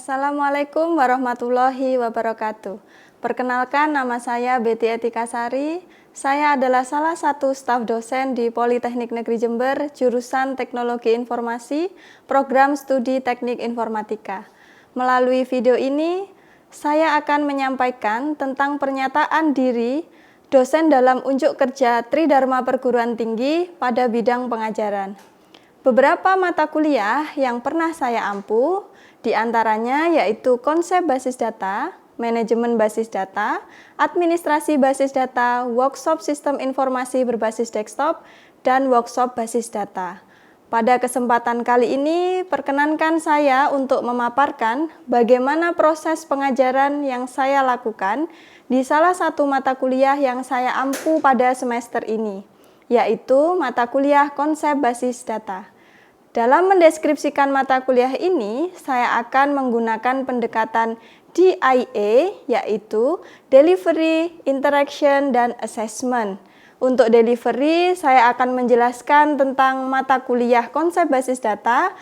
Assalamualaikum warahmatullahi wabarakatuh. Perkenalkan, nama saya Betty Etika Sari. Saya adalah salah satu staf dosen di Politeknik Negeri Jember, jurusan Teknologi Informasi, Program Studi Teknik Informatika. Melalui video ini, saya akan menyampaikan tentang pernyataan diri dosen dalam unjuk kerja Tridharma Perguruan Tinggi pada bidang pengajaran. Beberapa mata kuliah yang pernah saya ampu, di antaranya yaitu konsep basis data, manajemen basis data, administrasi basis data, workshop sistem informasi berbasis desktop, dan workshop basis data. Pada kesempatan kali ini, perkenankan saya untuk memaparkan bagaimana proses pengajaran yang saya lakukan di salah satu mata kuliah yang saya ampu pada semester ini, yaitu mata kuliah konsep basis data. Dalam mendeskripsikan mata kuliah ini, saya akan menggunakan pendekatan DIA, yaitu Delivery, Interaction, dan Assessment. Untuk delivery, saya akan menjelaskan tentang mata kuliah konsep basis data,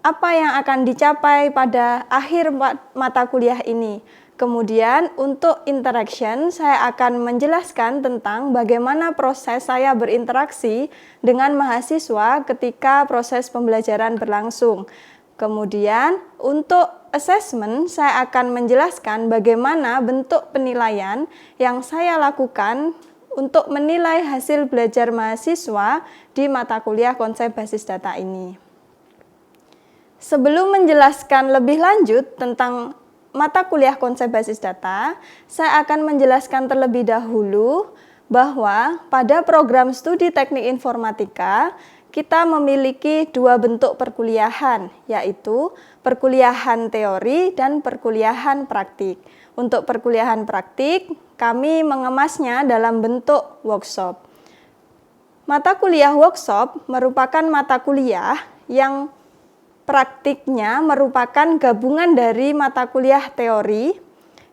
apa yang akan dicapai pada akhir mata kuliah ini. Kemudian untuk interaction, saya akan menjelaskan tentang bagaimana proses saya berinteraksi dengan mahasiswa ketika proses pembelajaran berlangsung. Kemudian untuk assessment, saya akan menjelaskan bagaimana bentuk penilaian yang saya lakukan untuk menilai hasil belajar mahasiswa di mata kuliah konsep basis data ini. Sebelum menjelaskan lebih lanjut tentang mata kuliah konsep basis data, saya akan menjelaskan terlebih dahulu bahwa pada program studi teknik informatika, kita memiliki dua bentuk perkuliahan, yaitu perkuliahan teori dan perkuliahan praktik. Untuk perkuliahan praktik, kami mengemasnya dalam bentuk workshop. Mata kuliah workshop merupakan mata kuliah yang praktiknya merupakan gabungan dari mata kuliah teori,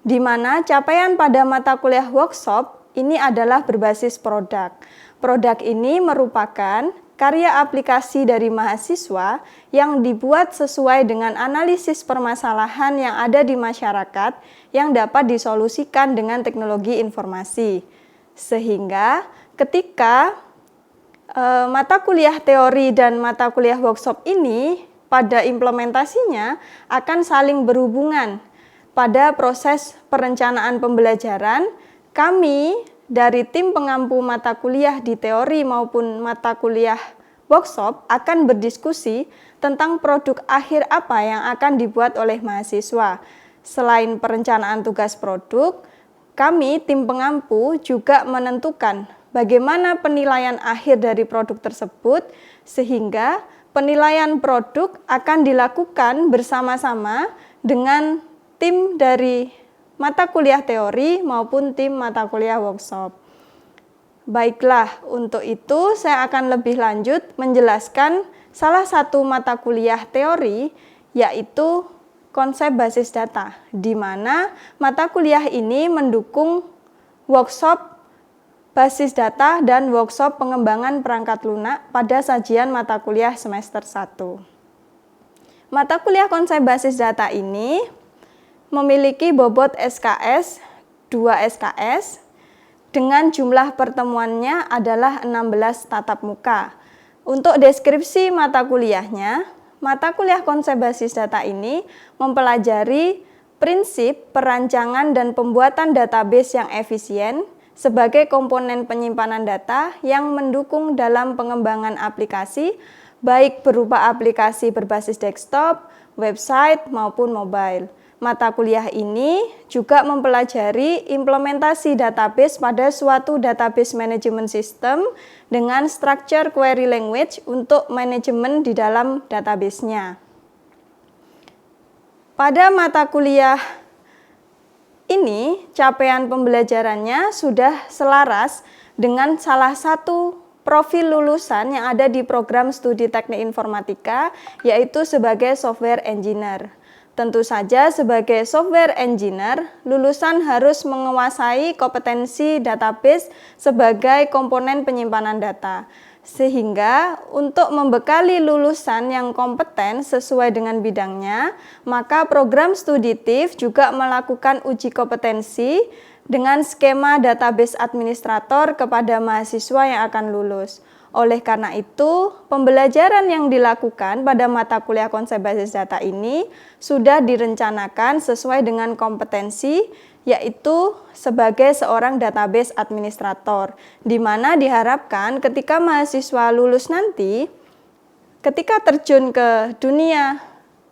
di mana capaian pada mata kuliah workshop ini adalah berbasis produk. Produk ini merupakan karya aplikasi dari mahasiswa yang dibuat sesuai dengan analisis permasalahan yang ada di masyarakat yang dapat disolusikan dengan teknologi informasi. Sehingga ketika mata kuliah teori dan mata kuliah workshop ini pada implementasinya akan saling berhubungan. Pada proses perencanaan pembelajaran, kami dari tim pengampu mata kuliah di teori maupun mata kuliah workshop akan berdiskusi tentang produk akhir apa yang akan dibuat oleh mahasiswa. Selain perencanaan tugas produk, kami tim pengampu juga menentukan bagaimana penilaian akhir dari produk tersebut, sehingga penilaian produk akan dilakukan bersama-sama dengan tim dari mata kuliah teori maupun tim mata kuliah workshop. Baiklah, untuk itu saya akan lebih lanjut menjelaskan salah satu mata kuliah teori, yaitu konsep basis data, di mana mata kuliah ini mendukung workshop basis data dan workshop pengembangan perangkat lunak pada sajian mata kuliah semester 1. Mata kuliah konsep basis data ini memiliki bobot SKS 2 SKS dengan jumlah pertemuannya adalah 16 tatap muka. Untuk deskripsi mata kuliahnya, mata kuliah konsep basis data ini mempelajari prinsip perancangan dan pembuatan database yang efisien sebagai komponen penyimpanan data yang mendukung dalam pengembangan aplikasi, baik berupa aplikasi berbasis desktop, website, maupun mobile. Mata kuliah ini juga mempelajari implementasi database pada suatu database management system dengan structure query language untuk manajemen di dalam database-nya. Pada mata kuliah ini, capaian pembelajarannya sudah selaras dengan salah satu profil lulusan yang ada di program studi teknik informatika, yaitu sebagai software engineer. Tentu saja sebagai software engineer, lulusan harus menguasai kompetensi database sebagai komponen penyimpanan data. Sehingga untuk membekali lulusan yang kompeten sesuai dengan bidangnya, maka program studi TIF juga melakukan uji kompetensi dengan skema database administrator kepada mahasiswa yang akan lulus. Oleh karena itu, pembelajaran yang dilakukan pada mata kuliah konsep basis data ini sudah direncanakan sesuai dengan kompetensi, yaitu sebagai seorang database administrator, di mana diharapkan ketika mahasiswa lulus nanti, ketika terjun ke dunia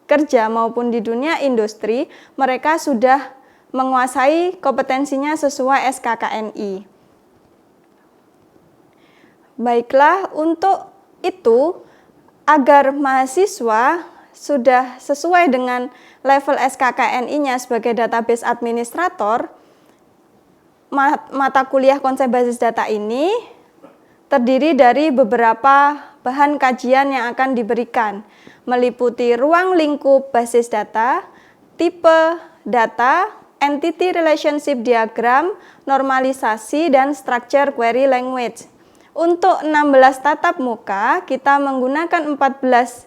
kerja maupun di dunia industri, mereka sudah menguasai kompetensinya sesuai SKKNI. Baiklah, untuk itu, agar mahasiswa sudah sesuai dengan level SKKNI-nya sebagai database administrator, mata kuliah konsep basis data ini terdiri dari beberapa bahan kajian yang akan diberikan, meliputi ruang lingkup basis data, tipe data, entity relationship diagram, normalisasi, dan structure query language. Untuk 16 tatap muka, kita menggunakan 14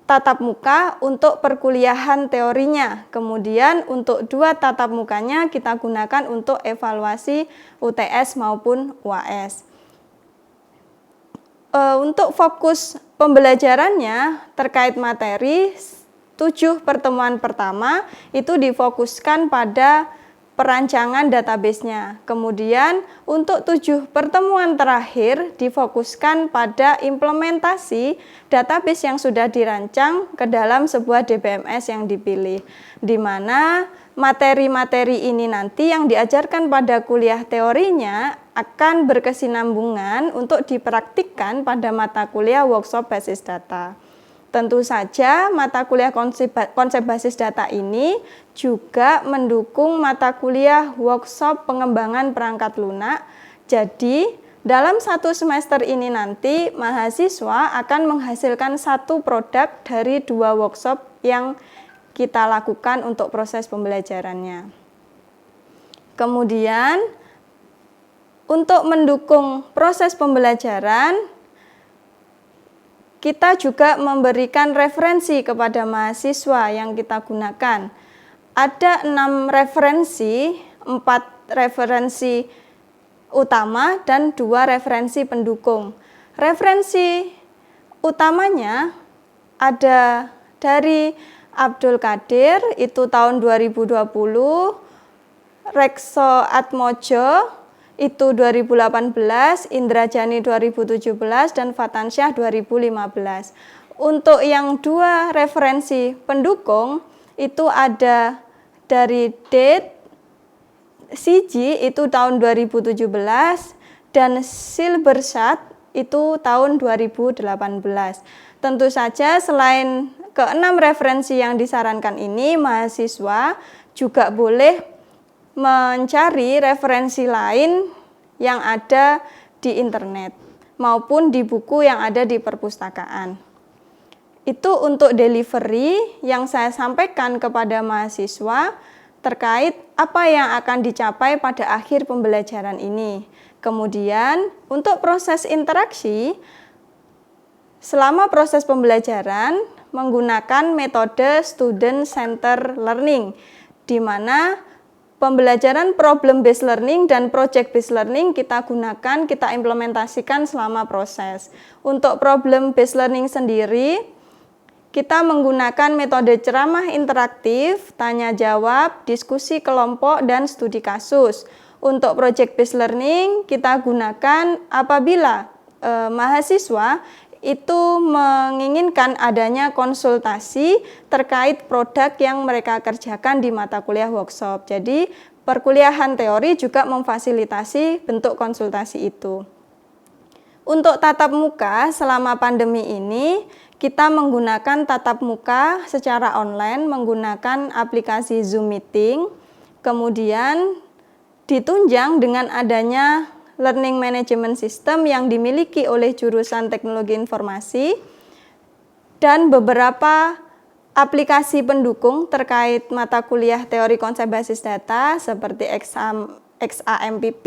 tatap muka untuk perkuliahan teorinya. Kemudian untuk 2 tatap mukanya kita gunakan untuk evaluasi UTS maupun UAS. Untuk fokus pembelajarannya terkait materi, 7 pertemuan pertama itu difokuskan pada perancangan database-nya. Kemudian untuk 7 pertemuan terakhir difokuskan pada implementasi database yang sudah dirancang ke dalam sebuah DBMS yang dipilih, di mana materi-materi ini nanti yang diajarkan pada kuliah teorinya akan berkesinambungan untuk dipraktikkan pada mata kuliah workshop basis data. Tentu saja mata kuliah konsep basis data ini juga mendukung mata kuliah workshop pengembangan perangkat lunak. Jadi dalam 1 semester ini nanti mahasiswa akan menghasilkan 1 produk dari 2 workshop yang kita lakukan untuk proses pembelajarannya. Kemudian untuk mendukung proses pembelajaran, kita juga memberikan referensi kepada mahasiswa yang kita gunakan. Ada 6 referensi, 4 referensi utama dan 2 referensi pendukung. Referensi utamanya ada dari Abdul Qadir, itu tahun 2020, Rekso Atmojo, itu 2018, Indrajani 2017, dan Fatansyah 2015. Untuk yang 2 referensi pendukung, itu ada dari Date Siji, itu tahun 2017, dan Silbersat, itu tahun 2018. Tentu saja selain ke-6 referensi yang disarankan ini, mahasiswa juga boleh mencari referensi lain yang ada di internet maupun di buku yang ada di perpustakaan. Itu untuk delivery yang saya sampaikan kepada mahasiswa terkait apa yang akan dicapai pada akhir pembelajaran ini. Kemudian untuk proses interaksi, selama proses pembelajaran menggunakan metode student center learning, di mana pembelajaran problem based learning dan project based learning kita gunakan, kita implementasikan selama proses. Untuk problem based learning sendiri, kita menggunakan metode ceramah interaktif, tanya jawab, diskusi kelompok, dan studi kasus. Untuk project based learning, kita gunakan apabila mahasiswa itu menginginkan adanya konsultasi terkait produk yang mereka kerjakan di mata kuliah workshop. Jadi perkuliahan teori juga memfasilitasi bentuk konsultasi itu. Untuk tatap muka selama pandemi ini, kita menggunakan tatap muka secara online menggunakan aplikasi Zoom Meeting, kemudian ditunjang dengan adanya Learning Management System yang dimiliki oleh jurusan Teknologi Informasi dan beberapa aplikasi pendukung terkait mata kuliah teori konsep basis data seperti XAMPP,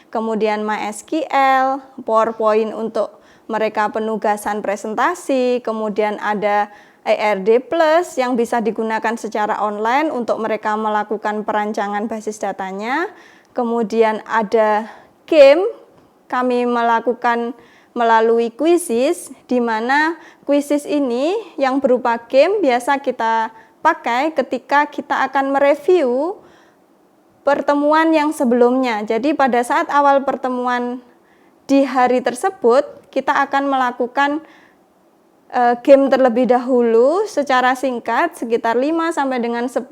kemudian MySQL, PowerPoint untuk mereka penugasan presentasi, kemudian ada ERD Plus yang bisa digunakan secara online untuk mereka melakukan perancangan basis datanya. Kemudian ada game, kami melakukan melalui quizzes, di mana quizzes ini yang berupa game biasa kita pakai ketika kita akan mereview pertemuan yang sebelumnya. Jadi pada saat awal pertemuan di hari tersebut, kita akan melakukan game terlebih dahulu secara singkat, sekitar 5 sampai dengan 10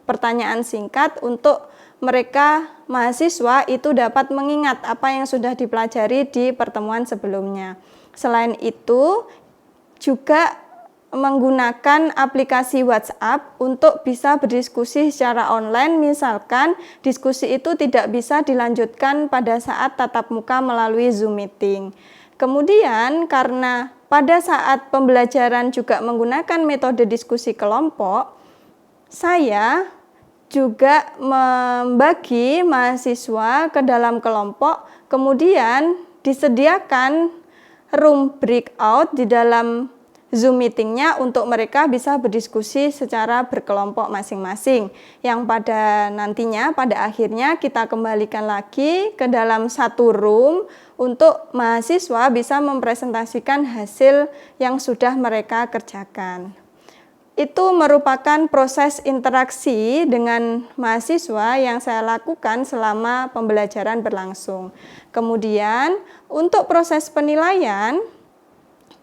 pertanyaan singkat untuk mereka mahasiswa itu dapat mengingat apa yang sudah dipelajari di pertemuan sebelumnya. Selain itu, juga menggunakan aplikasi WhatsApp untuk bisa berdiskusi secara online, misalkan diskusi itu tidak bisa dilanjutkan pada saat tatap muka melalui Zoom meeting. Kemudian karena pada saat pembelajaran juga menggunakan metode diskusi kelompok, saya juga membagi mahasiswa ke dalam kelompok, kemudian disediakan room breakout di dalam Zoom meetingnya untuk mereka bisa berdiskusi secara berkelompok masing-masing, yang pada nantinya pada akhirnya kita kembalikan lagi ke dalam satu room untuk mahasiswa bisa mempresentasikan hasil yang sudah mereka kerjakan. Itu merupakan proses interaksi dengan mahasiswa yang saya lakukan selama pembelajaran berlangsung. Kemudian untuk proses penilaian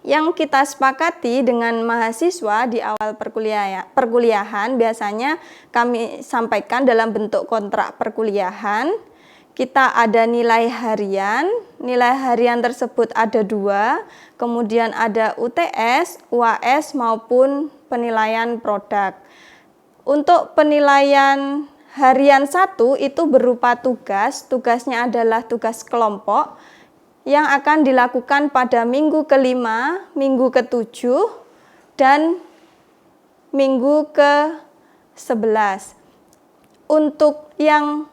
yang kita sepakati dengan mahasiswa di awal perkuliahan biasanya kami sampaikan dalam bentuk kontrak perkuliahan. Kita ada nilai harian tersebut ada 2, kemudian ada UTS, UAS maupun penilaian produk. Untuk penilaian harian 1 itu berupa tugasnya adalah tugas kelompok, yang akan dilakukan pada minggu ke-5, minggu ke-7, dan minggu ke-11. Untuk yang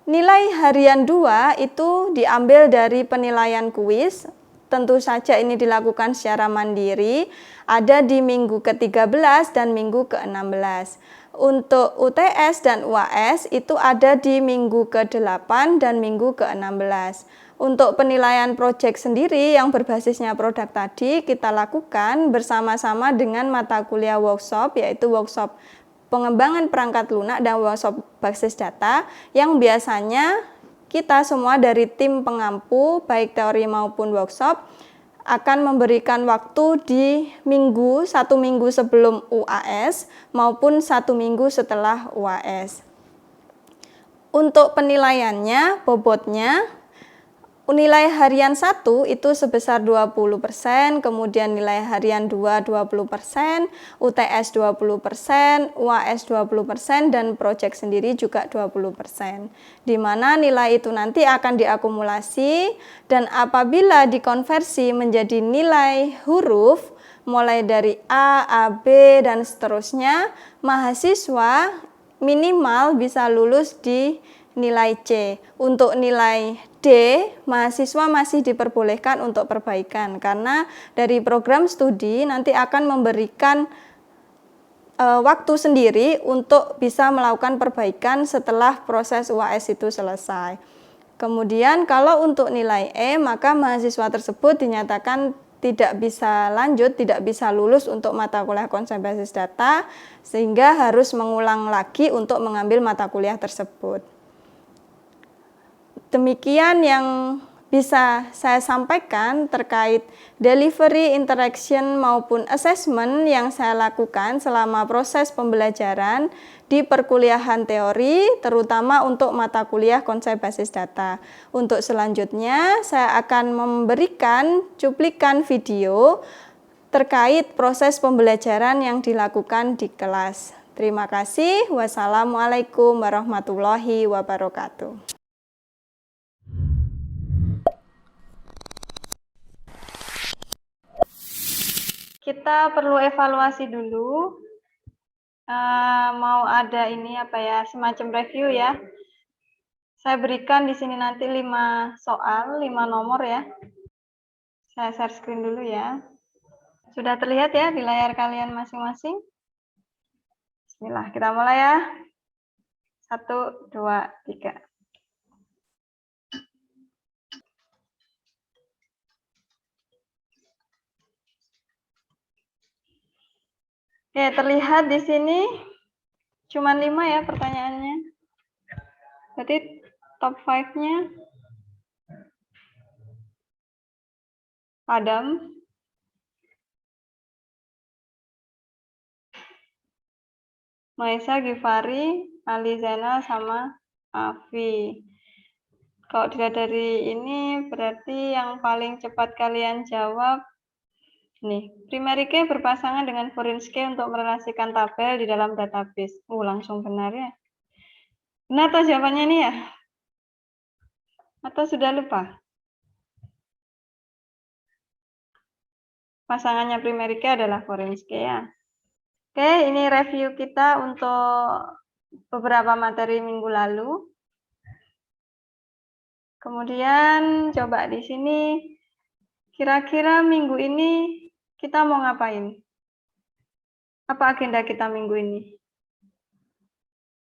nilai harian 2 itu diambil dari penilaian kuis, tentu saja ini dilakukan secara mandiri, ada di minggu ke-13 dan minggu ke-16. Untuk UTS dan UAS itu ada di minggu ke-8 dan minggu ke-16. Untuk penilaian proyek sendiri yang berbasisnya produk tadi kita lakukan bersama-sama dengan mata kuliah workshop, yaitu workshop pengembangan perangkat lunak dan workshop basis data, yang biasanya kita semua dari tim pengampu baik teori maupun workshop akan memberikan waktu di satu minggu sebelum UAS maupun 1 minggu setelah UAS. Untuk penilaiannya, bobotnya, nilai harian 1 itu sebesar 20%, kemudian nilai harian 2 20%, UTS 20%, UAS 20%, dan proyek sendiri juga 20%. Di mana nilai itu nanti akan diakumulasi, dan apabila dikonversi menjadi nilai huruf, mulai dari A, AB, dan seterusnya, mahasiswa minimal bisa lulus di nilai C. Untuk nilai D, mahasiswa masih diperbolehkan untuk perbaikan, karena dari program studi nanti akan memberikan waktu sendiri untuk bisa melakukan perbaikan setelah proses UAS itu selesai. Kemudian kalau untuk nilai E, maka mahasiswa tersebut dinyatakan tidak bisa lanjut, tidak bisa lulus untuk mata kuliah konsep basis data, sehingga harus mengulang lagi untuk mengambil mata kuliah tersebut. Demikian yang bisa saya sampaikan terkait delivery, interaction maupun assessment yang saya lakukan selama proses pembelajaran di perkuliahan teori, terutama untuk mata kuliah konsep basis data. Untuk selanjutnya, saya akan memberikan cuplikan video terkait proses pembelajaran yang dilakukan di kelas. Terima kasih. Wassalamualaikum warahmatullahi wabarakatuh. Kita perlu evaluasi dulu. Mau ada ini semacam review ya. Saya berikan di sini nanti 5 soal, 5 nomor ya. Saya share screen dulu ya. Sudah terlihat ya di layar kalian masing-masing? Bismillah, kita mulai ya. 1, 2, 3. Oke, terlihat di sini cuma 5 ya pertanyaannya. Berarti top 5-nya Adam, Maisa, Givari, Ali Zainal, sama Afi. Kalau dilihat dari ini berarti yang paling cepat kalian jawab nih, primary key berpasangan dengan foreign key untuk merelasikan tabel di dalam database. Langsung benar ya. Benar atau jawabannya nih ya? Atau sudah lupa? Pasangannya primary key adalah foreign key ya. Oke, ini review kita untuk beberapa materi minggu lalu. Kemudian coba di sini, kira-kira minggu ini kita mau ngapain? Apa agenda kita minggu ini?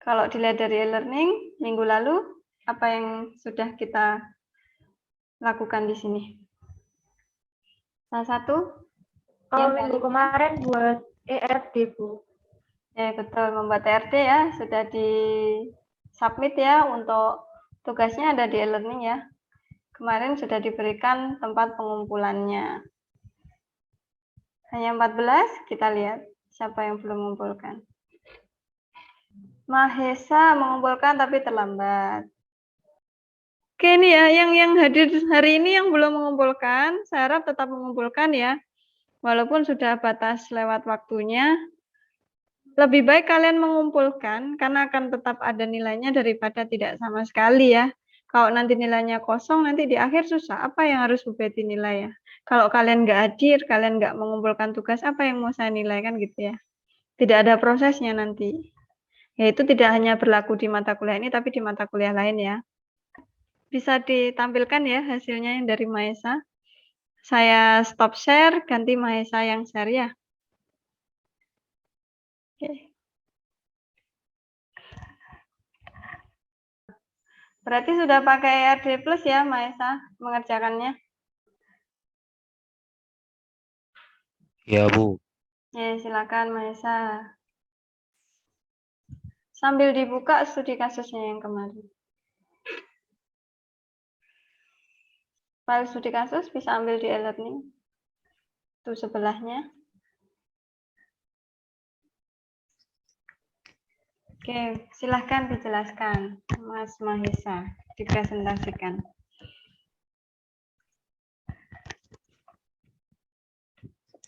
Kalau dilihat dari e-learning minggu lalu, apa yang sudah kita lakukan di sini? Salah satu? Kalau minggu kemarin buat ERD, Bu. Ya, betul. Membuat ERD ya, sudah di submit ya untuk tugasnya ada di e-learning ya. Kemarin sudah diberikan tempat pengumpulannya. Hanya 14, kita lihat siapa yang belum mengumpulkan. Mahesa mengumpulkan tapi terlambat. Oke, ini ya, yang hadir hari ini yang belum mengumpulkan, saya harap tetap mengumpulkan ya. Walaupun sudah batas lewat waktunya, lebih baik kalian mengumpulkan karena akan tetap ada nilainya daripada tidak sama sekali ya. Kalau nanti nilainya kosong, nanti di akhir susah. Apa yang harus Bu Betty nilai ya? Kalau kalian nggak hadir, kalian nggak mengumpulkan tugas, apa yang mau saya nilai kan gitu ya. Tidak ada prosesnya nanti. Yaitu tidak hanya berlaku di mata kuliah ini, tapi di mata kuliah lain ya. Bisa ditampilkan ya hasilnya yang dari Mahesa. Saya stop share, ganti Mahesa yang share ya. Oke. Berarti sudah pakai RD Plus ya Mahesa mengerjakannya? Ya, Bu. Ya, silakan Mahesa. Sambil dibuka studi kasusnya yang kemarin. File studi kasus bisa ambil di e-learning. Itu sebelahnya. Oke, silahkan dijelaskan, Mas Mahesa, dipresentasikan.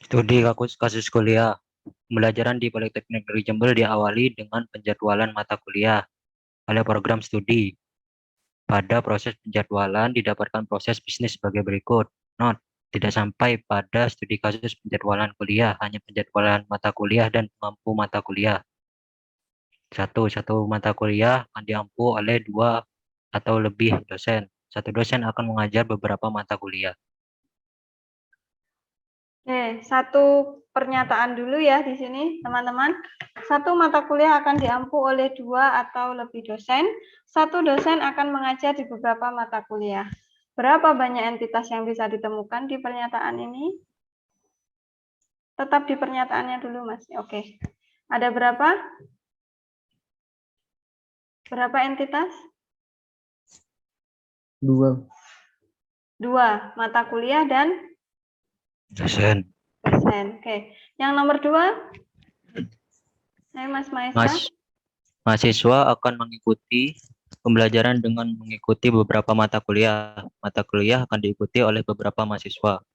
Studi kasus kuliah. Pembelajaran di Politeknik Negeri Jember diawali dengan penjadwalan mata kuliah pada program studi. Pada proses penjadwalan didapatkan proses bisnis sebagai berikut. Not, tidak sampai pada studi kasus penjadwalan kuliah, hanya penjadwalan mata kuliah dan pengampu mata kuliah. Satu mata kuliah akan diampu oleh 2 atau lebih dosen. Satu dosen akan mengajar beberapa mata kuliah. Oke, satu pernyataan dulu ya di sini, teman-teman. Satu mata kuliah akan diampu oleh 2 atau lebih dosen. Satu dosen akan mengajar di beberapa mata kuliah. Berapa banyak entitas yang bisa ditemukan di pernyataan ini? Tetap di pernyataannya dulu, Mas. Oke. Ada berapa? Berapa entitas? 2. 2 mata kuliah dan Dosen. dosen. Oke. Yang nomor 2? Saya Mas Maesa. Mahasiswa akan mengikuti pembelajaran dengan mengikuti beberapa mata kuliah. Mata kuliah akan diikuti oleh beberapa mahasiswa.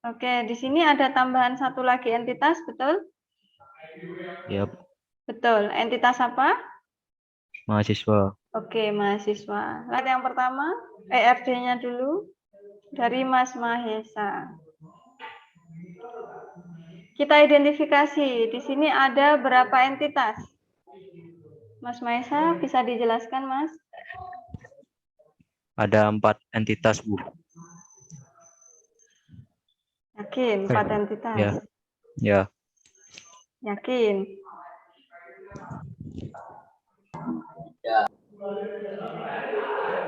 Oke, di sini ada tambahan satu lagi entitas, betul? Ya, Betul. Entitas apa? mahasiswa. Oke, mahasiswa. Lihat yang pertama, ERD-nya dulu dari Mas Mahesa. Kita identifikasi, di sini ada berapa entitas? Mas Mahesa, bisa dijelaskan, Mas? Ada 4 entitas, Bu. Yakin, 4 entitas. Ya. Ya. Yakin.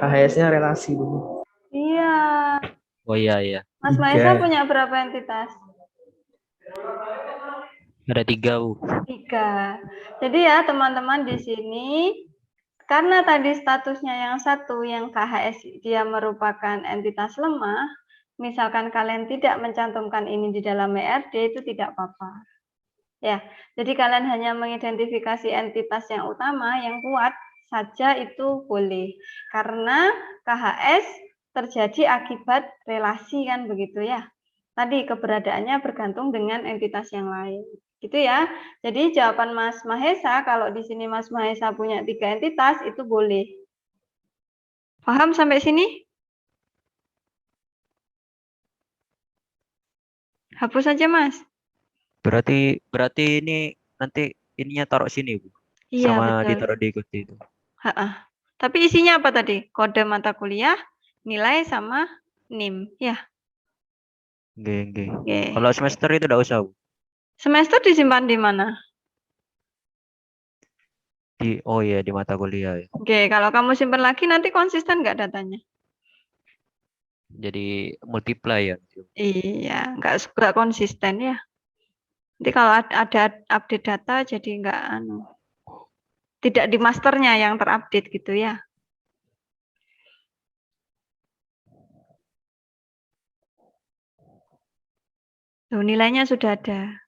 KHS-nya relasi dulu. Iya. Oh iya iya. Mas 3. Mahesa punya berapa entitas? Ada 3, Bu. 3. Jadi ya teman-teman di sini, karena tadi statusnya yang satu, yang KHS dia merupakan entitas lemah, misalkan kalian tidak mencantumkan ini di dalam ERD, itu tidak apa-apa. Ya, jadi kalian hanya mengidentifikasi entitas yang utama, yang kuat saja itu boleh. Karena KHS terjadi akibat relasi kan begitu ya. Tadi keberadaannya bergantung dengan entitas yang lain. Gitu ya. Jadi jawaban Mas Mahesa, kalau di sini Mas Mahesa punya 3 entitas, itu boleh. Paham sampai sini? Hapus saja, Mas. Berarti ini nanti ininya taruh sini, Bu. Iya, Sama betul. ditaruh di ikuti itu. Ha-ha. Tapi isinya apa tadi? Kode mata kuliah, nilai sama NIM. Ya, Oke. oke. Kalau semester itu enggak usah, Bu. Semester disimpan di mana? Oh iya, di mata kuliah ya. Oke, kalau kamu simpan lagi nanti konsisten nggak datanya? Jadi multiply ya. Iya, nggak konsisten ya. Nanti kalau ada update data jadi nggak tidak di masternya yang terupdate gitu ya. Tuh, nilainya sudah ada.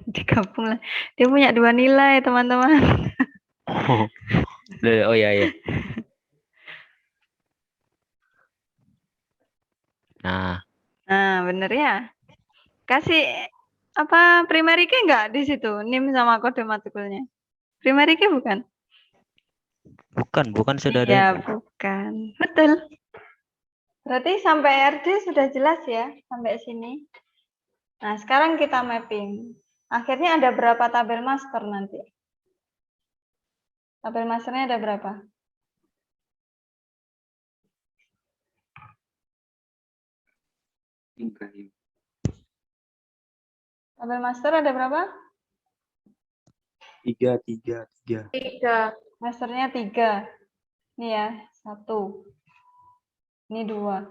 Digabung lah. Dia punya 2 nilai, teman-teman. Oh iya. Nah, bener ya. Kasih apa primary key nggak di situ? NIM sama kode matkulnya. Primary key bukan? bukan sudah ada. Iya, bukan. Betul. Berarti sampai RD sudah jelas ya, sampai sini. Nah, sekarang kita mapping. Akhirnya ada berapa tabel master nanti? Tabel masternya ada berapa? Tabel master ada berapa? 3. 3. Masternya 3. Ini ya, 1. Ini 2.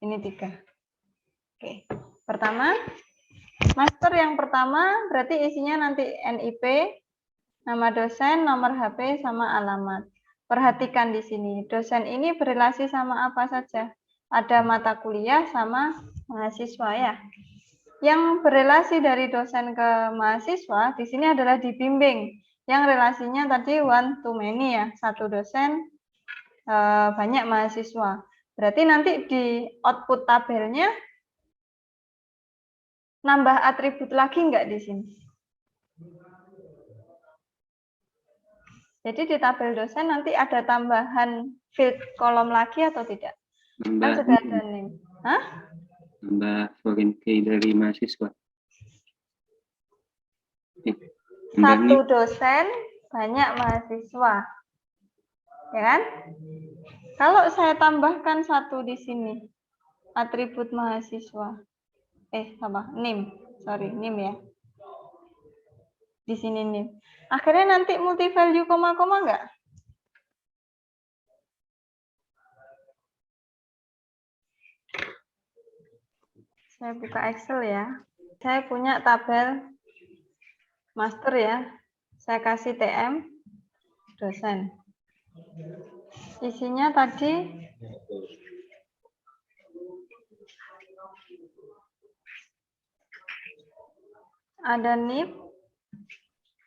Ini 3. Oke. Pertama, master yang pertama berarti isinya nanti NIP, nama dosen, nomor HP, sama alamat. Perhatikan di sini, dosen ini berrelasi sama apa saja? Ada mata kuliah sama mahasiswa ya. Yang berrelasi dari dosen ke mahasiswa di sini adalah dibimbing. Yang relasinya tadi one to many ya, satu dosen banyak mahasiswa. Berarti nanti di output tabelnya nambah atribut lagi enggak di sini? Jadi di tabel dosen nanti ada tambahan field kolom lagi atau tidak? Kan sudah ada name. Hah? Nambah foreign key dari mahasiswa. Satu dosen, banyak mahasiswa. Ya kan? Kalau saya tambahkan 1 di sini, atribut mahasiswa. NIM. Sorry, NIM ya. Di sini NIM. Akhirnya nanti multi value koma-koma enggak? Saya buka Excel ya. Saya punya tabel master ya. Saya kasih TM dosen. Isinya tadi ada NIP,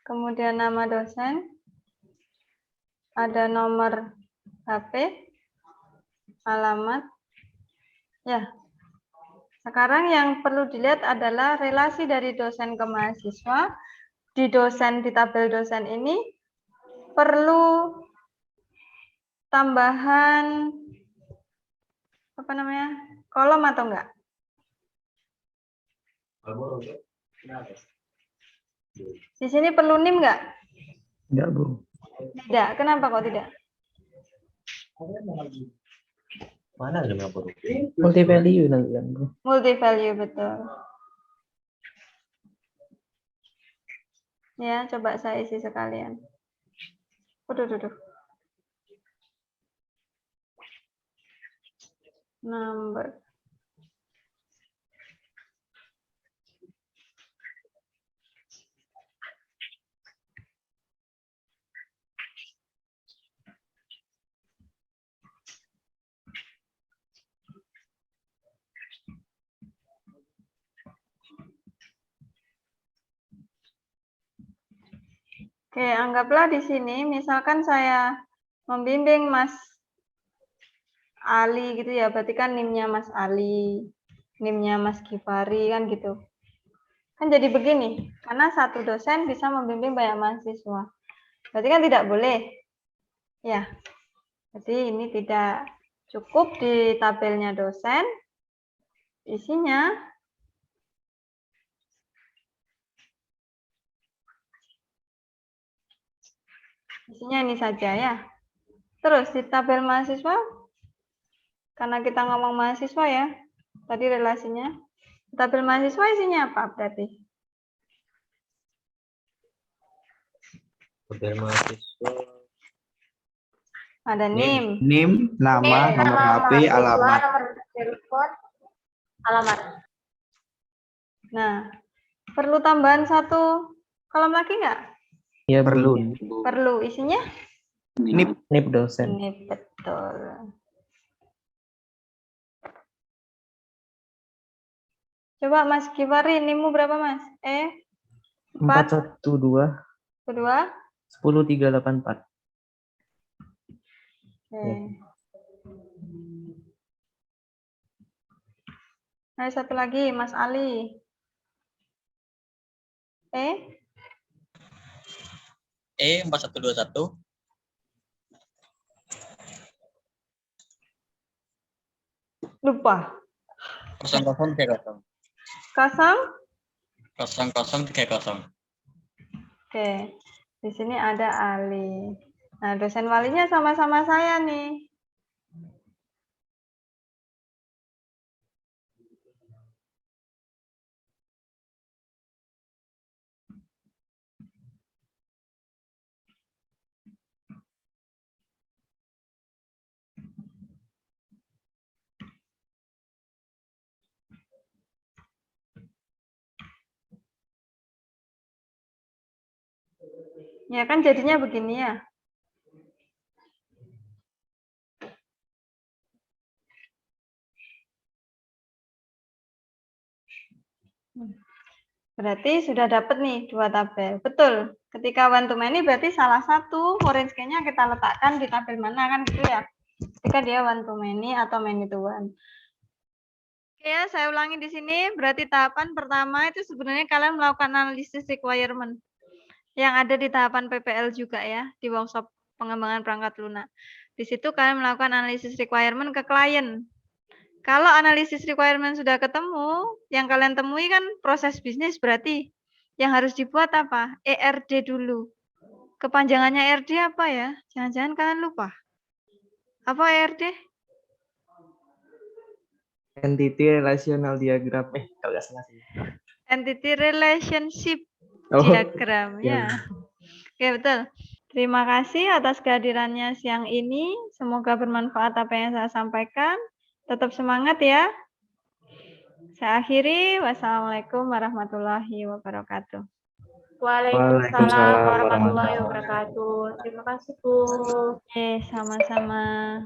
kemudian nama dosen, ada nomor HP, alamat. Ya. Sekarang yang perlu dilihat adalah relasi dari dosen ke mahasiswa. Di tabel dosen ini perlu tambahan kolom atau enggak? Di sini perlu NIM enggak? Enggak, Bu. Tidak. Kenapa kok tidak? Mana ada berapa rupiah? Multi value nanti kan, bro. Multi value, betul. Ya, coba saya isi sekalian. Waduh. Number. Oke, anggaplah di sini misalkan saya membimbing Mas Ali gitu ya, berarti kan NIM-nya Mas Ali, NIM-nya Mas Gifari kan gitu. Kan jadi begini, karena satu dosen bisa membimbing banyak mahasiswa. Berarti kan tidak boleh. Ya. Jadi ini tidak cukup di tabelnya dosen. Isinya ini saja ya. Terus di tabel mahasiswa, karena kita ngomong mahasiswa ya, tadi relasinya. Tabel mahasiswa isinya apa berarti? Tabel mahasiswa. Ada NIM. NIM, nama, nomor HP, alamat. Nomor telepon, alamat. Nah, perlu tambahan satu kolom lagi nggak? Ya perlu. Perlu. Isinya? NIP dosen. Ini betul. Coba Mas Gifari, NIM-mu berapa Mas? 412 kedua? 10384. Oke. Nah, satu lagi, Mas Ali. E 4121 lupa. 0030 Kosong? 0030. Oke. Di sini ada Ali. Nah, dosen walinya sama-sama saya nih. Ya kan jadinya begini ya. Berarti sudah dapat nih 2 tabel. Betul. Ketika one to many berarti salah satu orange key-nya kita letakkan di tabel mana kan gitu ya. Ketika dia one to many atau many to one. Oke ya, saya ulangi di sini. Berarti tahapan pertama itu sebenarnya kalian melakukan analisis requirement. Yang ada di tahapan PPL juga ya, di workshop pengembangan perangkat lunak. Di situ kalian melakukan analisis requirement ke klien. Kalau analisis requirement sudah ketemu, yang kalian temui kan proses bisnis berarti yang harus dibuat apa? ERD dulu. Kepanjangannya ERD apa ya? Jangan-jangan kalian lupa. Apa ERD? Entity relational diagram. Kalau nggak salah sih. Entity relationship Oh, diagram. ya. Ya. Oke, betul. Terima kasih atas kehadirannya siang ini. Semoga bermanfaat apa yang saya sampaikan. Tetap semangat ya. Saya akhiri. Wassalamualaikum warahmatullahi wabarakatuh. Waalaikumsalam warahmatullahi wabarakatuh. Terima kasih, Bu. Oke, sama-sama.